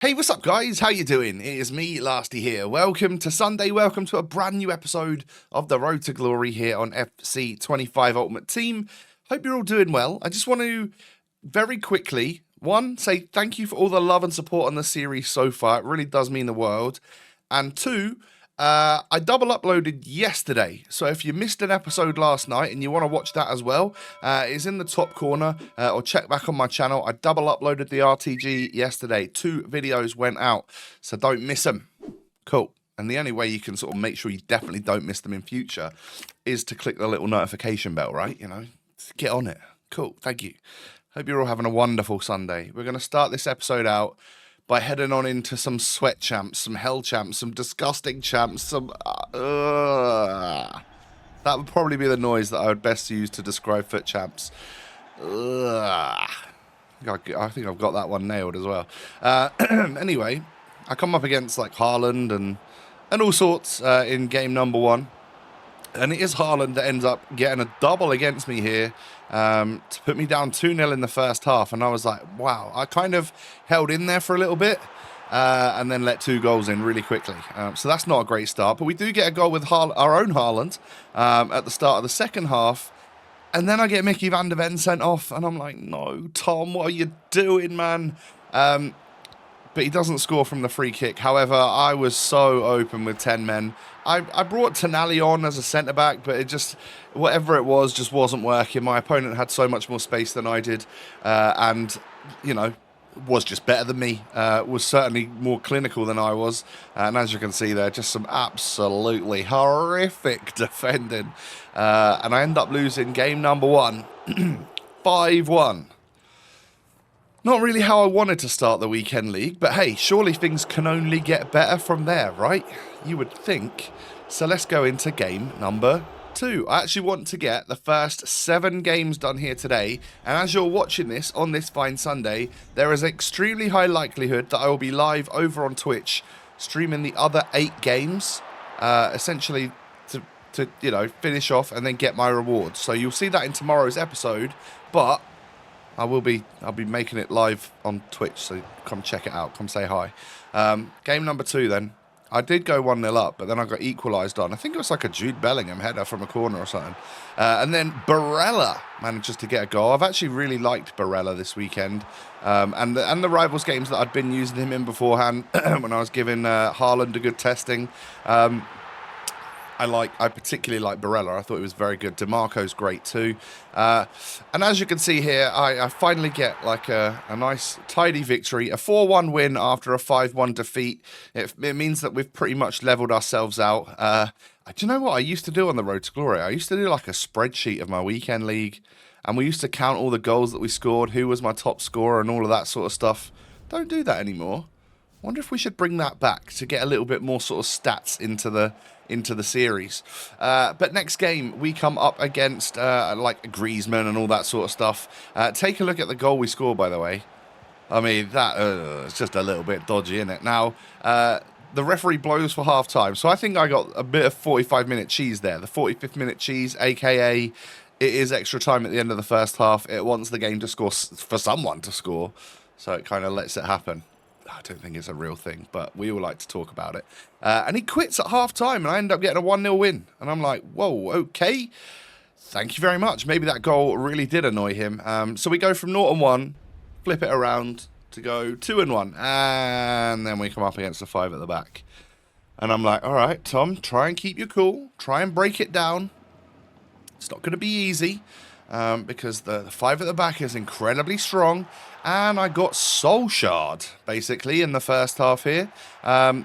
Hey, what's up, guys? How you doing? It is me, Lasty here. Welcome to Sunday. Welcome to a brand new episode of the Road to Glory here on FC25 Ultimate Team. Hope you're all doing well. I just want to very quickly, one, say thank you for all the love and support on the series so far. It really does mean the world. And two, I double uploaded yesterday, so if you missed an episode last night and you want to watch that as well, it's in the top corner, or check back on my channel. I double uploaded the RTG yesterday. 2 videos went out, so don't miss them. Cool. And the only way you can sort of make sure you definitely don't miss them in future is to click the little notification bell, right? You know, get on it. Cool. Thank you. Hope you're all having a wonderful Sunday. We're going to start this episode out by heading on into some sweat champs, some hell champs, some disgusting champs, some... That would probably be the noise that I would best use to describe foot champs. I think I've got that one nailed as well. Anyway, I come up against like Haaland and all sorts in game number 1. And it is Haaland that ends up getting a double against me here to put me down 2-0 in the first half. And I was like, wow, I kind of held in there for a little bit and then let 2 goals in really quickly. So that's not a great start. But we do get a goal with our own Haaland at the start of the second half. And then I get Mickey van der Ven sent off. And I'm like, no, Tom, what are you doing, man? But he doesn't score from the free kick. However, I was so open with 10 men. I brought Tonali on as a centre-back, but it just, whatever it was, just wasn't working. My opponent had so much more space than I did, and, you know, was just better than me, was certainly more clinical than I was. And as you can see there, just some absolutely horrific defending. And I end up losing game number 1, 5-1. Not really how I wanted to start the weekend league, but hey, surely things can only get better from there, right? You would think. So let's go into game number 2. I actually want to get the first 7 games done here today, and as you're watching this on this fine Sunday, there is an extremely high likelihood that I will be live over on Twitch, streaming the other 8 games, essentially to you know, finish off and then get my rewards. So you'll see that in tomorrow's episode, but I'll be making it live on Twitch, so come check it out. Come say hi. Game number 2 then. I did go 1-0 up, but then I got equalised on. I think it was like a Jude Bellingham header from a corner or something. And then Barella manages to get a goal. I've actually really liked Barella this weekend. And the rivals games that I'd been using him in beforehand when I was giving Haaland a good testing. I particularly like Barella. I thought it was very good. DeMarco's great too. And as you can see here, I finally get like a nice tidy victory. A 4-1 win after a 5-1 defeat. It means that we've pretty much leveled ourselves out. Do you know what I used to do on the Road to Glory? I used to do like a spreadsheet of my weekend league. And we used to count all the goals that we scored, who was my top scorer and all of that sort of stuff. Don't do that anymore. Wonder if we should bring that back to get a little bit more sort of stats into the series. But next game, we come up against like Griezmann and all that sort of stuff. Take a look at the goal we scored, by the way. I mean, that is just a little bit dodgy, isn't it? Now, the referee blows for half-time, so I think I got a bit of 45-minute cheese there. The 45th minute cheese, a.k.a. it is extra time at the end of the first half. It wants the game to score for someone to score, so it kind of lets it happen. I don't think it's a real thing, but we all like to talk about it. And he quits at half-time, and I end up getting a 1-0 win. And I'm like, whoa, okay. Thank you very much. Maybe that goal really did annoy him. So we go from 0-1, flip it around to go 2-1. And then we come up against the 5 at the back. And I'm like, all right, Tom, try and keep your cool. Try and break it down. It's not going to be easy. Because the 5 at the back is incredibly strong, and I got Solskjaer basically in the first half here.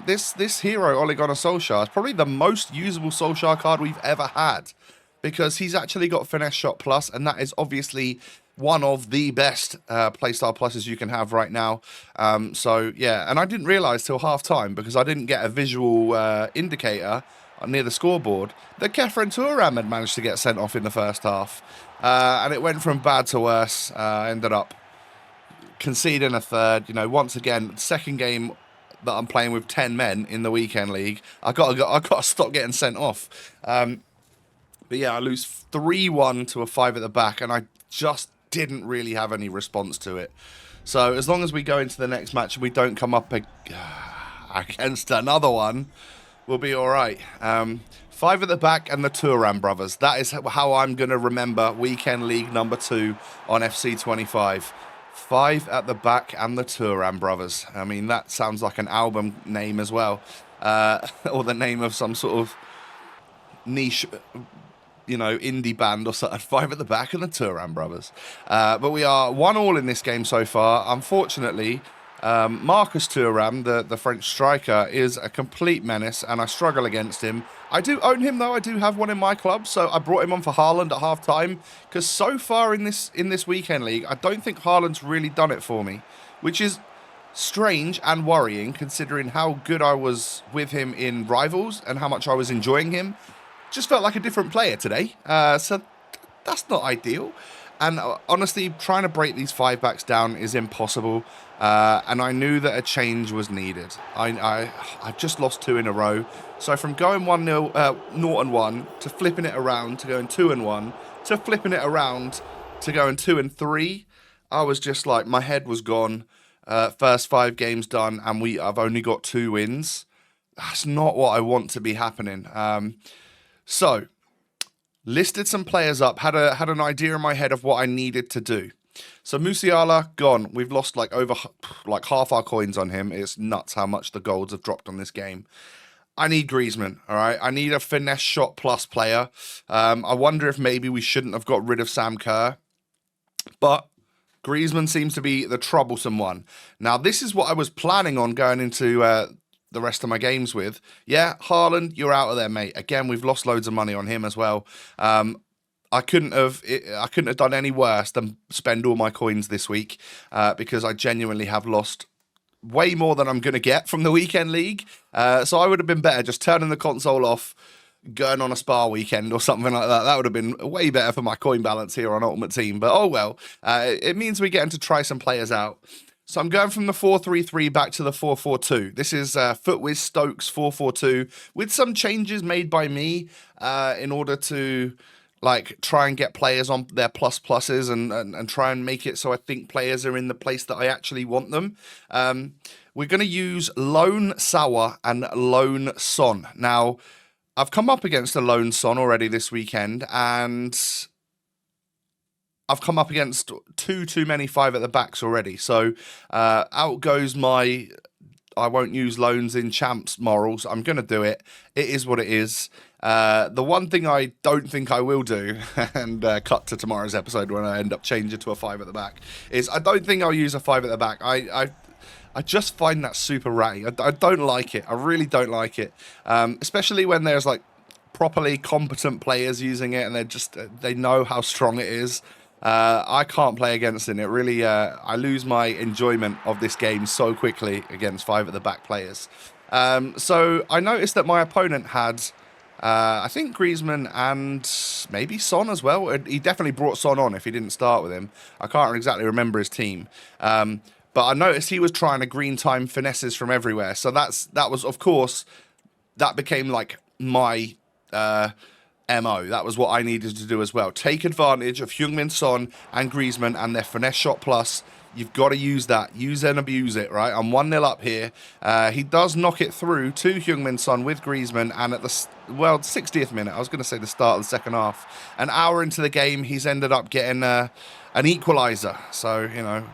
This hero, Ole Gunnar Solskjaer, is probably the most usable Solskjaer card we've ever had, because he's actually got Finesse Shot Plus, and that is obviously one of the best playstyle pluses you can have right now. So yeah, and I didn't realise till half time, because I didn't get a visual indicator near the scoreboard, that Kefren Turam had managed to get sent off in the first half. And it went from bad to worse. Ended up conceding a third. You know, once again, second game that I'm playing with 10 men in the weekend league. I got to stop getting sent off. But yeah, I lose 3-1 to a 5 at the back, and I just didn't really have any response to it. So as long as we go into the next match and we don't come up against another one, we'll be all right. 5 at the back and the Thuram brothers. That is how I'm going to remember Weekend League number 2 on FC25. 5 at the back and the Thuram brothers. I mean, that sounds like an album name as well. Or the name of some sort of niche, indie band or something. 5 at the back and the Thuram brothers. But we are 1-1 in this game so far. Unfortunately, Marcus Thuram, the French striker, is a complete menace, and I struggle against him. I do own him, though. I do have one in my club, so I brought him on for Haaland at half-time, because so far in this Weekend League, I don't think Haaland's really done it for me, which is strange and worrying, considering how good I was with him in Rivals and how much I was enjoying him. Just felt like a different player today, so that's not ideal. And honestly, trying to break these 5-backs down is impossible. And I knew that a change was needed. I've just lost 2 in a row. So from going 1-0, 0-1 to flipping it around to going 2-1 to flipping it around to going 2-3, I was just like, my head was gone. First 5 games done, and I've only got 2 wins. That's not what I want to be happening. So listed some players up, had an idea in my head of what I needed to do. So Musiala, gone. We've lost over half our coins on him. It's nuts how much the golds have dropped on this game. I need Griezmann, all right? I need a finesse shot plus player. I wonder if maybe we shouldn't have got rid of Sam Kerr. But Griezmann seems to be the troublesome one. Now, this is what I was planning on going into the rest of my games with. Yeah, Haaland, you're out of there, mate. Again, we've lost loads of money on him as well. I couldn't have done any worse than spend all my coins this week because I genuinely have lost way more than I'm going to get from the Weekend League. So I would have been better just turning the console off, going on a spa weekend or something like that. That would have been way better for my coin balance here on Ultimate Team. But oh well, it means we're getting to try some players out. So I'm going from the 4-3-3 back to the 4-4-2. This is Footwiz Stokes 4-4-2 with some changes made by me in order to try and get players on their pluses and try and make it so I think players are in the place that I actually want them. We're going to use Lone Sawa and Lone Son. Now, I've come up against a Lone Son already this weekend, and I've come up against too many 5 at the backs already. So out goes my I won't use loans in champs morals. I'm going to do it. It is what it is. The one thing I don't think I will do, and cut to tomorrow's episode when I end up changing to a 5 at the back, is I don't think I'll use a 5 at the back. I just find that super ratty. I don't like it. I really don't like it. Especially when there's properly competent players using it and they know how strong it is. I can't play against it. It really, I lose my enjoyment of this game so quickly against 5 at the back players. So I noticed that my opponent had, I think Griezmann and maybe Son as well. He definitely brought Son on if he didn't start with him. I can't exactly remember his team. But I noticed he was trying to green time finesses from everywhere. So that was, of course, that became my MO. That was what I needed to do as well. Take advantage of Heung-min Son and Griezmann and their finesse shot plus. You've got to use that. Use and abuse it, right? I'm 1-0 up here. He does knock it through to Heung-min Son with Griezmann, and at the 60th minute, I was going to say the start of the second half, an hour into the game, he's ended up getting an equaliser. So,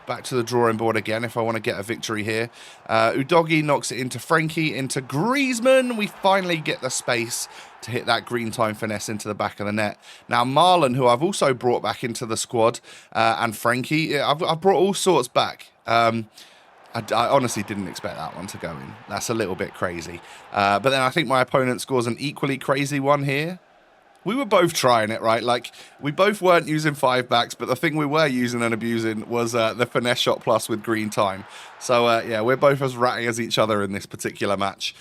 back to the drawing board again if I want to get a victory here. Udogie knocks it into Frankie, into Griezmann. We finally get the space to hit that green time finesse into the back of the net. Now, Marlon, who I've also brought back into the squad, and Frankie, I've brought all sorts back. I honestly didn't expect that one to go in. That's a little bit crazy. But then I think my opponent scores an equally crazy one here. We were both trying it, right? We both weren't using 5 backs, but the thing we were using and abusing was the finesse shot plus with green time. So, yeah, we're both as ratty as each other in this particular match.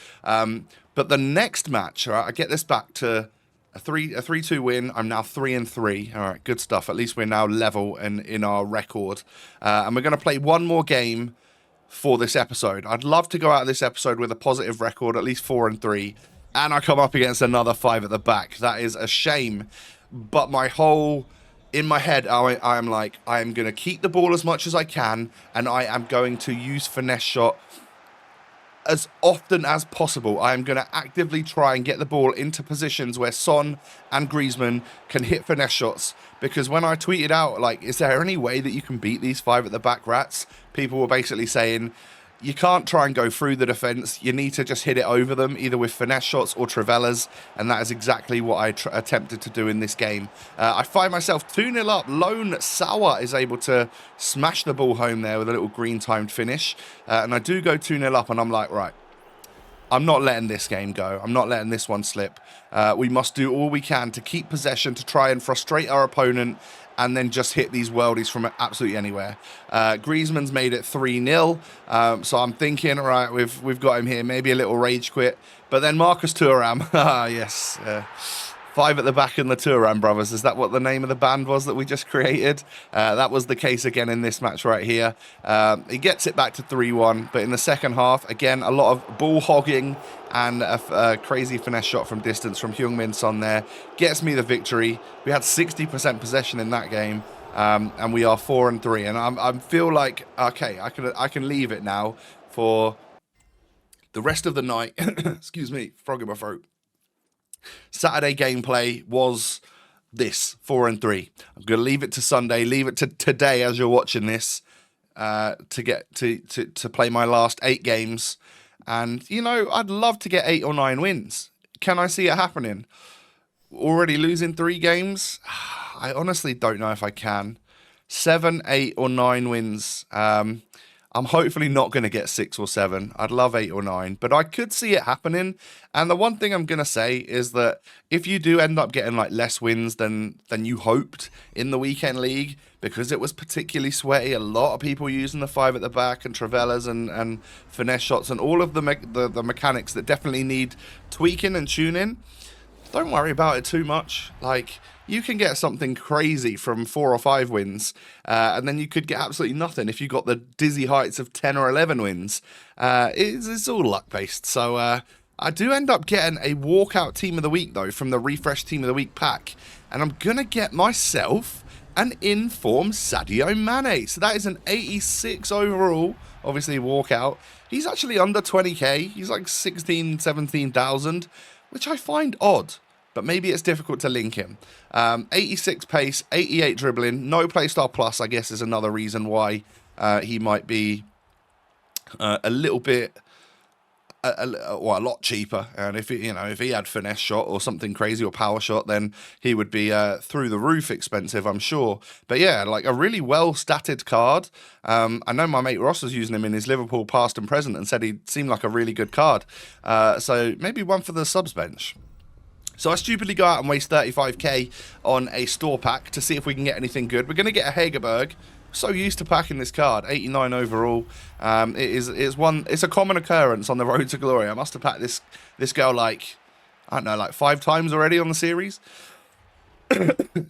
But the next match, all right, I get this back to a 3-2 win. I'm now 3-3. All right, good stuff. At least we're now level in our record. And we're going to play one more game for this episode. I'd love to go out of this episode with a positive record, at least 4-3. And I come up against another 5 at the back. That is a shame. But my whole in my head, I am like, I am going to keep the ball as much as I can, and I am going to use finesse shot as often as possible. I am going to actively try and get the ball into positions where Son and Griezmann can hit finesse shots. Because when I tweeted out, like, is there any way that you can beat these 5 at the back rats? People were basically saying, you can't try and go through the defence. You need to just hit it over them, either with finesse shots or Trivellas, and that is exactly what I attempted to do in this game. I find myself 2-0 up. Lone Sawa is able to smash the ball home there with a little green timed finish, and I do go 2-0 up, and I'm like, right, I'm not letting this game go. I'm not letting this one slip. We must do all we can to keep possession, to try and frustrate our opponent, and then just hit these worldies from absolutely anywhere. Griezmann's made it 3-0, so I'm thinking, all right, we've got him here, maybe a little rage quit. But then Marcus Thuram, yes, 5 at the back in the Thuram brothers. Is that what the name of the band was that we just created? That was the case again in this match right here. He gets it back to 3-1, but in the second half, again, a lot of ball hogging and a crazy finesse shot from distance from Heung-min Son there gets me the victory. We had 60% possession in that game, and we are 4-3. And I feel like, okay, I can leave it now for the rest of the night. Excuse me, frog in my throat. Saturday gameplay was this, 4-3. I'm going to leave it to Sunday, leave it to today as you're watching this, to get to play my last 8 games. And, you know, I'd love to get 8 or 9 wins. Can I see it happening? Already losing 3 games? I honestly don't know if I can. 7, 8 or 9 wins. I'm hopefully not going to get 6 or 7. I'd love 8 or 9, but I could see it happening. And the one thing I'm going to say is that if you do end up getting like less wins than you hoped in the weekend league, because it was particularly sweaty, a lot of people using the 5 at the back and Trivellas and finesse shots and all of the mechanics that definitely need tweaking and tuning, don't worry about it too much. Like, you can get something crazy from 4 or 5 wins, and then you could get absolutely nothing if you got the dizzy heights of 10 or 11 wins. It's all luck-based. So I do end up getting a walkout Team of the Week, though, from the Refresh Team of the Week pack. And I'm going to get myself an in-form Sadio Mane. So that is an 86 overall, obviously walkout. He's actually under 20k. He's like 16, 17,000, which I find odd. But maybe it's difficult to link him. 86 pace, 88 dribbling, no playstyle plus, I guess, is another reason why he might be a little bit, a lot cheaper. And if he had finesse shot or something crazy or power shot, then he would be through the roof expensive, I'm sure. But yeah, like a really well statted card. I know my mate Ross was using him in his Liverpool past and present and said he seemed like a really good card. So maybe one for the subs bench. So I stupidly go out and waste 35k on a store pack to see if we can get anything good. We're going to get a Hegerberg. So used to packing this card, 89 overall. It's a common occurrence on the road to glory. I must have packed this girl like 5 times already on the series.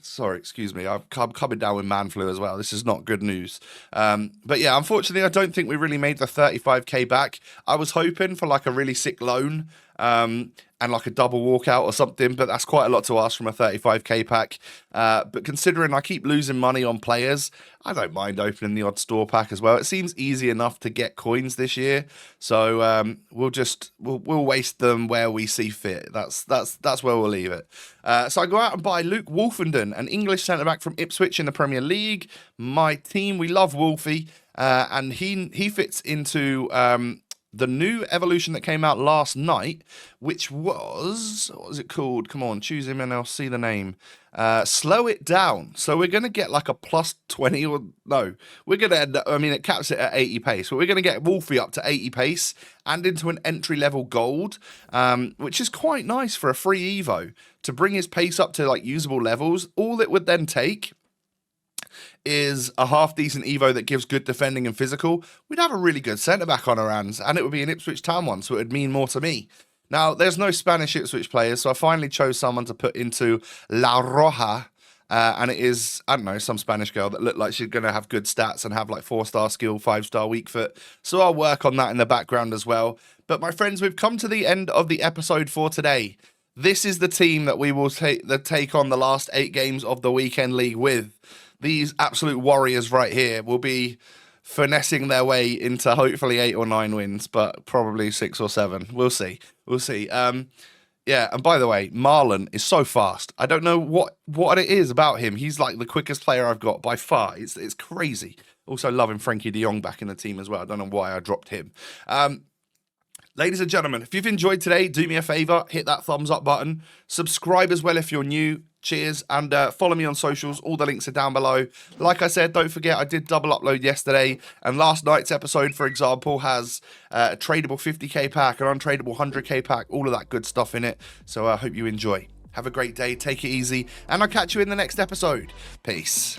Sorry, excuse me. I'm coming down with man flu as well. This is not good news. But yeah, unfortunately, I don't think we really made the 35k back. I was hoping for like a really sick loan and like a double walkout or something, but that's quite a lot to ask from a 35k pack. But considering I keep losing money on players, I don't mind opening the odd store pack as well. It seems easy enough to get coins this year, so we'll waste them where we see fit. That's where we'll leave it. So I go out and buy Luke Wolfenden, an English centre back from Ipswich in the Premier League. My team, we love Wolfie, and he fits into the new evolution that came out last night, which was, what was it called? Come on, choose him and I'll see the name. Slow It Down. So we're going to get like a plus 20 or no, we're going to end up, I mean, it caps it at 80 pace, but we're going to get Wolfie up to 80 pace and into an entry level gold, which is quite nice for a free Evo to bring his pace up to like usable levels. All it would then take is a half-decent Evo that gives good defending and physical. We'd have a really good centre-back on our hands, and it would be an Ipswich Town one, so it would mean more to me. Now, there's no Spanish Ipswich players, so I finally chose someone to put into La Roja, and it is, I don't know, some Spanish girl that looked like she's going to have good stats and have like 4-star skill, 5-star weak foot, so I'll work on that in the background as well. But my friends, we've come to the end of the episode for today. This is the team that we will take on the last 8 games of the weekend league with. These absolute warriors right here will be finessing their way into hopefully 8 or 9 wins, but probably 6 or 7. We'll see. We'll see. Yeah, and by the way, Marlon is so fast. I don't know what it is about him. He's like the quickest player I've got by far. It's crazy. Also loving Frankie de Jong back in the team as well. I don't know why I dropped him. Ladies and gentlemen, if you've enjoyed today, do me a favor, hit that thumbs up button. Subscribe as well if you're new. Cheers. And follow me on socials. All the links are down below. Like I said, don't forget, I did double upload yesterday. And last night's episode, for example, has a tradable 50k pack, an untradeable 100k pack, all of that good stuff in it. So I hope you enjoy. Have a great day. Take it easy. And I'll catch you in the next episode. Peace.